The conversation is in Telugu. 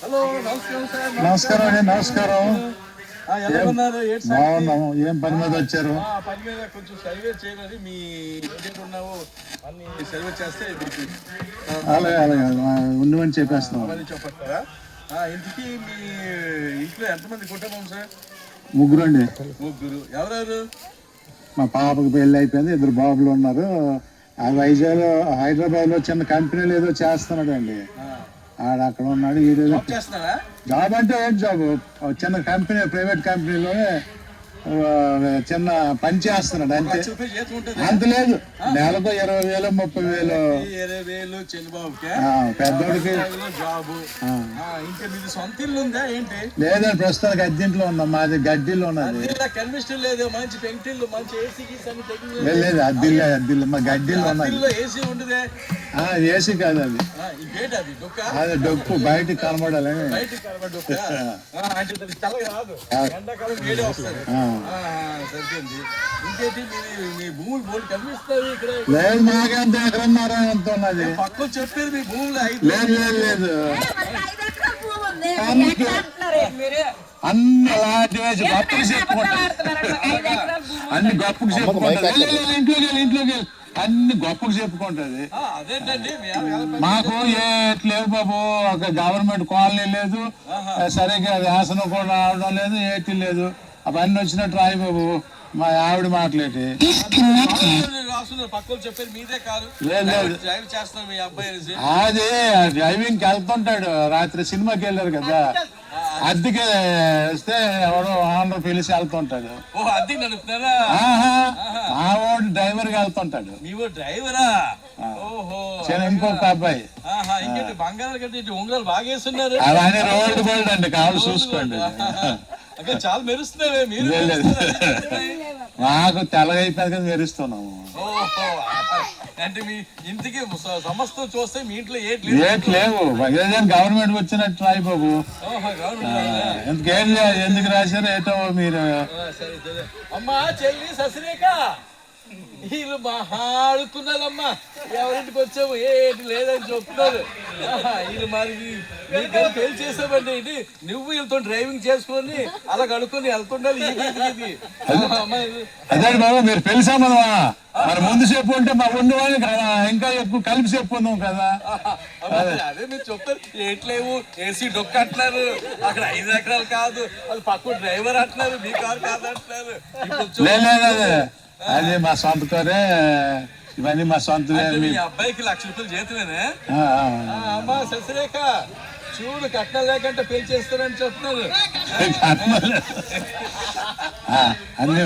హలో నమస్కారం సార్. నమస్కారం అండి. నమస్కారం. బాగున్నాము. ఏం పని మీద వచ్చారు? పని మీద కొంచెం సర్వే చేయాలి. మీ ఉన్నావు అన్ని సర్వే చేస్తే అలాగే అలాగే ఉండమని చెప్పేస్తున్నాం. చెప్పేస్తారా? ఇంటికి మీ ఇంట్లో ఎంతమంది కుటుంబం సార్? ముగ్గురు అండి. ముగ్గురు. ఎవరెవరు? మా పాపకి పెళ్లి అయిపోయింది, 2 బాబులు ఉన్నారు. ఆ వైజాగ్ హైదరాబాద్ లో చిన్న కంపెనీలు ఏదో చేస్తున్నాడు అండి. అక్కడ ఉన్నాడు. ఈరోజు జాబ్ అంటే ఏంటి జాబ్? చిన్న కంపెనీ, ప్రైవేట్ కంపెనీలోనే చిన్న పని చేస్తున్నాడు అంతే. అంత లేదు, నెలకు 20,000 30,000. పెద్దోడికి లేదండి, ప్రస్తుతానికి అద్దెంట్లో ఉన్నాం. మాది గడ్డిలో ఉన్నది. లేదు అద్దెల్లో మా గడ్డిలో ఉన్నది. ఏసీ కాదు అది, అది డొక్కు బయటికి కనబడాలని. లేదు మాకెంత ఎకరన్నారా ఎంత ఉన్నది? పక్కన చెప్పేది మీ భూములు. లేదు లేదు లేదు, అన్ని అలాంటి వేసి గొప్పకి చెప్పుకుంటారు. అన్ని గొప్పకి చెప్పుకుంటారు. ఇంట్లోకి వెళ్ళి అన్ని గొప్పకి చెప్పుకుంటది. మాకు లేవు బాబు, ఒక గవర్నమెంట్ కాలనీ లేదు, సరిగ్గా శాసనం కూడా రావడం లేదు, ఏటి లేదు. అవన్నీ వచ్చినట్టు రాయి బాబు. మా ఆవిడ మాట్లాడి అది డ్రైవింగ్ వెళ్తుంటాడు. రాత్రి సినిమాకి వెళ్ళారు కదా, అద్దెకి వస్తే ఎవడో ఆంధ్ర పిలిచి వెళ్తుంటాడు. ఆ వాడు డ్రైవర్ గా వెళ్తుంటాడు. ఇంకొక అబ్బాయి ఉంగరాలు బాగా వేస్తున్నారు. అవన్నీ రోడ్డు గోల్డ్ అండి, కావాలి చూసుకోండి. చాలా మెరుస్తున్నావే మీరు. మాకు తెల్లగైపోయింది కదా మెరుస్తున్నాము. అంటే మీ ఇంటికి సమస్తం చూస్తే మీ ఇంట్లో ఏటి లేవు. గవర్నమెంట్ వచ్చినట్టు రాయి బాబు. ఎందుకు రాశారు ఏటో మీరు. అమ్మా చెల్లి ససిరేక వీళ్ళు మహా ఆడుకున్నారమ్మా. ఎవరింటికి వచ్చాము ఏంటి లేదని చెప్తున్నారు. వీళ్ళు మరి పెళ్లి చేసామండి. ఇది నువ్వు వీళ్ళతో డ్రైవింగ్ చేసుకొని అలా కడుక్కొని వెళ్తుండాలి. అదే బాబు, మీరు పెళ్లి సంబంధమా? మరి ముందు చెప్పు ఉంటే మా ఉండి వాళ్ళు ఇంకా ఎక్కువ కలిపి చెప్పుకుందాం కదా. అదే మీరు చెప్తారు ఏట్లేవు, ఏసీ డొక్క అంటున్నారు. అక్కడ 5 ఎకరాలు కాదు, అది పక్కన డ్రైవర్ అంటున్నారు, మీ కారు కాదు అంటున్నారు. అది మా సొంత కారే, ఇవన్నీ మా సొంత. మీ అబ్బాయికి 1,00,000 రూపాయలు జీతమేనే? అమ్మా శశిరేఖ చూడు, కట్నం లేకంటే పెళ్లి చేస్తారని చెప్తున్నారు. అన్ని